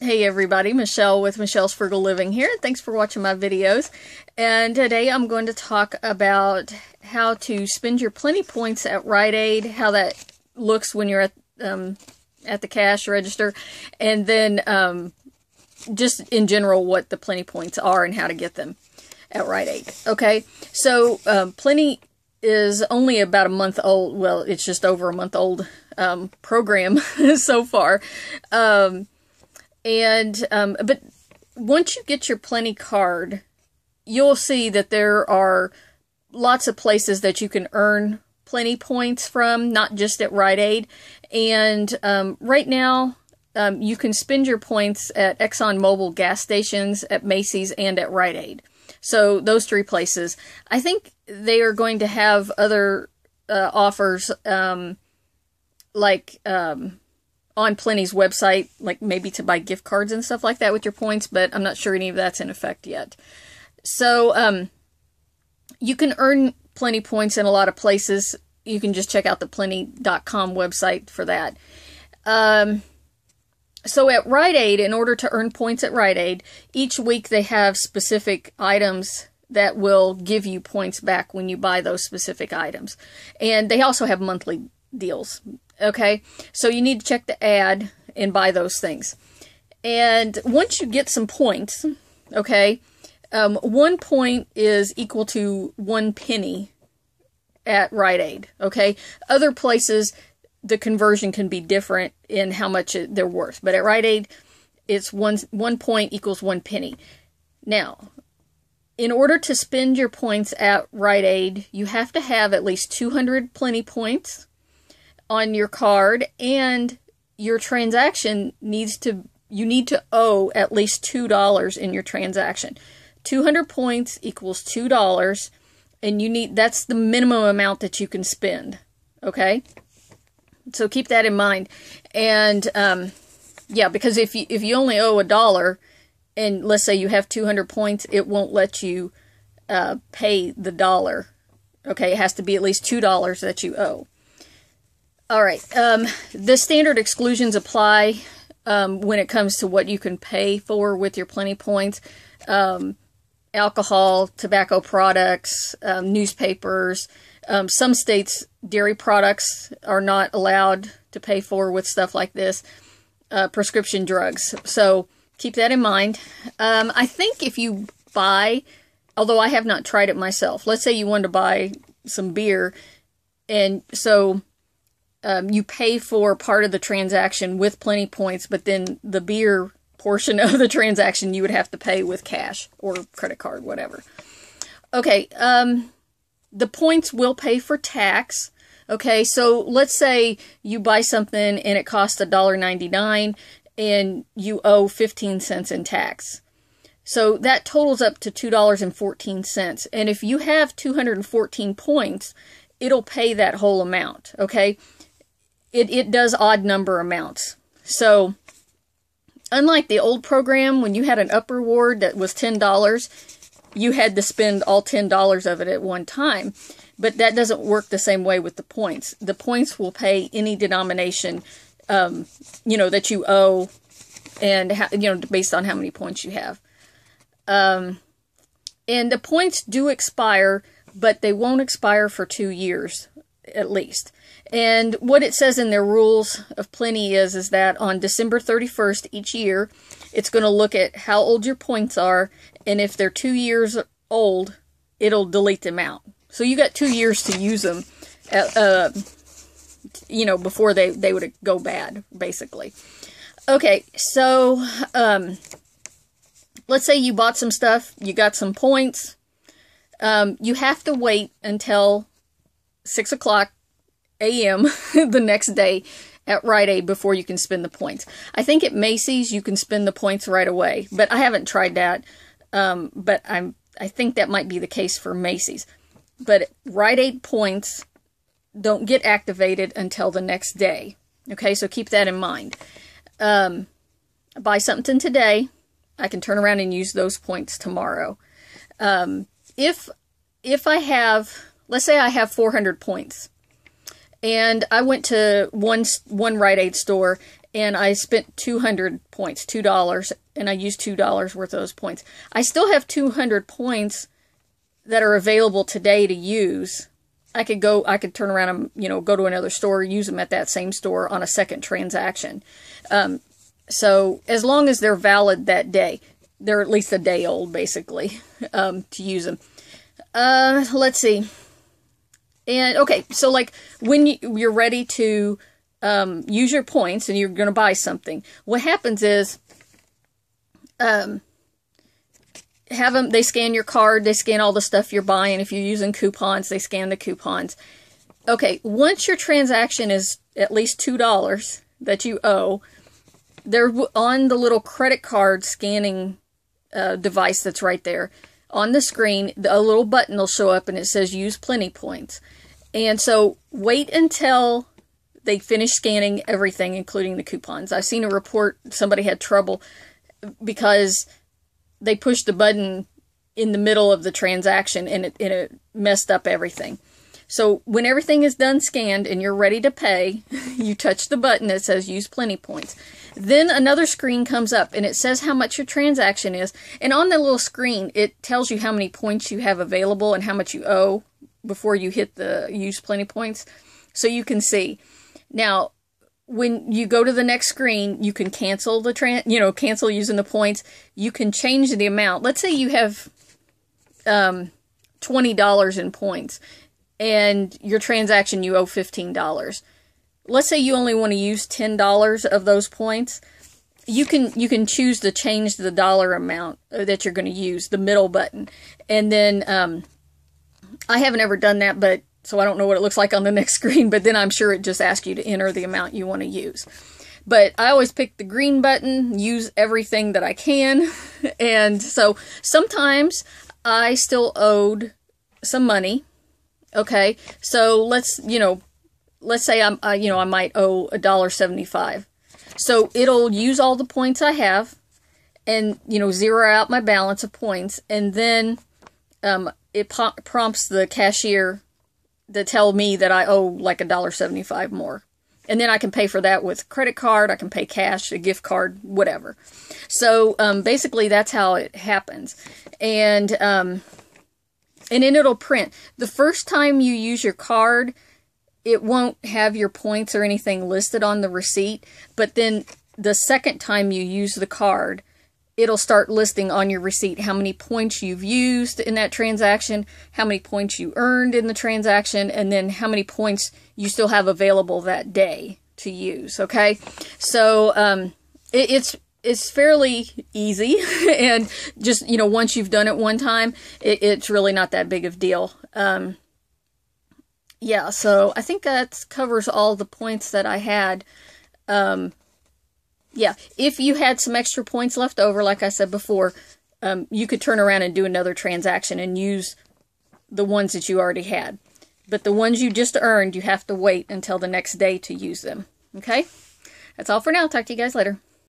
Hey everybody, Michelle with Michelle's Frugal Living here. Thanks for watching my videos. And today I'm going to talk about how to spend your Plenti Points at Rite Aid, how that looks when you're at the cash register, and then just in general what the Plenti Points are and how to get them at Rite Aid. Okay, so Plenti is only about a month old. Well, it's just over a month old program so far. But once you get your Plenti card, you'll see that there are lots of places that you can earn Plenti Points from, not just at Rite Aid. And right now, you can spend your points at ExxonMobil gas stations, at Macy's, and at Rite Aid. So those three places. I think they are going to have other offers on Plenti's website, like maybe to buy gift cards and stuff like that with your points, but I'm not sure any of that's in effect yet. So you can earn Plenti Points in a lot of places. You can just check out the Plenti.com website for that. So at Rite Aid, in order to earn points at Rite Aid, each week they have specific items that will give you points back when you buy those specific items. And they also have monthly deals. Okay, so you need to check the ad and buy those things. And once you get some points, okay, 1 point is equal to 1 penny at Rite Aid. Okay, other places the conversion can be different in how much they're worth, but at Rite Aid, it's one point equals 1 penny. Now, in order to spend your points at Rite Aid, you have to have at least 200 Plenti Points on your card, and your transaction you need to owe at least $2 in your transaction. 200 points equals $2, and that's the minimum amount that you can spend. Okay, so keep that in mind. And yeah, because if you only owe $1, and let's say you have 200 points, it won't let you pay the dollar. Okay, it has to be at least $2 that you owe. All right, the standard exclusions apply when it comes to what you can pay for with your Plenti Points. Alcohol, tobacco products, newspapers. Some states, dairy products are not allowed to pay for with stuff like this. Prescription drugs. So keep that in mind. I think if you buy, although I have not tried it myself, let's say you wanted to buy some beer, and so you pay for part of the transaction with Plenti Points, but then the beer portion of the transaction you would have to pay with cash or credit card, whatever. Okay, the points will pay for tax. Okay, so let's say you buy something and it costs $1.99 and you owe 15 cents in tax. So that totals up to $2.14. And if you have 214 points, it'll pay that whole amount. Okay, it does odd number amounts. So unlike the old program, when you had an up reward that was $10, you had to spend all $10 of it at one time. But that doesn't work the same way with the points. The points will pay any denomination, that you owe, and based on how many points you have. And the points do expire, but they won't expire for 2 years at least. And what it says in their rules of Plenti is that on December 31st each year, it's going to look at how old your points are, and if they're 2 years old, it'll delete them out. So you got 2 years to use them, before they would go bad, basically. Okay, so let's say you bought some stuff, you got some points. You have to wait until 6 o'clock a.m. the next day at Rite Aid before you can spend the points. I think at Macy's you can spend the points right away, but I haven't tried that. But I think that might be the case for Macy's. But Rite Aid points don't get activated until the next day. Okay, so keep that in mind. Buy something today, I can turn around and use those points tomorrow. If I have, let's say I have 400 points, and I went to one Rite Aid store and I spent 200 points, $2, and I used $2 worth of those points. I still have 200 points that are available today to use. I could turn around and, you know, go to another store, use them at that same store on a second transaction. So as long as they're valid that day, they're at least a day old, basically, to use them. Let's see. And okay, so like when you're ready to use your points and you're going to buy something, what happens is they scan your card, they scan all the stuff you're buying. If you're using coupons, they scan the coupons. Okay, once your transaction is at least $2 that you owe, they're on the little credit card scanning device that's right there. On the screen, a little button will show up and it says use Plenti Points. And so wait until they finish scanning everything, including the coupons. I've seen a report, somebody had trouble because they pushed the button in the middle of the transaction and it messed up everything. So when everything is done scanned and you're ready to pay, you touch the button that says use Plenti Points. Then another screen comes up and it says how much your transaction is. And on the little screen, it tells you how many points you have available and how much you owe before you hit the use Plenti Points. So you can see. Now, when you go to the next screen, you can cancel cancel using the points. You can change the amount. Let's say you have $20 in points and your transaction you owe $15. Let's say you only want to use $10 of those points. You can choose to change the dollar amount that you're going to use, the middle button. And then I haven't ever done that, but so I don't know what it looks like on the next screen, but then I'm sure it just asks you to enter the amount you want to use. But I always pick the green button, use everything that I can. And so sometimes I still owed some money. Okay, so let's say I might owe $1.75. So it'll use all the points I have and, zero out my balance of points. And then it prompts the cashier to tell me that I owe like $1.75 more. And then I can pay for that with credit card, I can pay cash, a gift card, whatever. So basically that's how it happens. And then it'll print. The first time you use your card, it won't have your points or anything listed on the receipt. But then the second time you use the card, it'll start listing on your receipt how many points you've used in that transaction, how many points you earned in the transaction, and then how many points you still have available that day to use, okay? So it's fairly easy, and just, once you've done it one time, it's really not that big of a deal. Yeah, so I think that covers all the points that I had. Yeah, if you had some extra points left over, like I said before, you could turn around and do another transaction and use the ones that you already had. But the ones you just earned, you have to wait until the next day to use them. Okay? That's all for now. Talk to you guys later.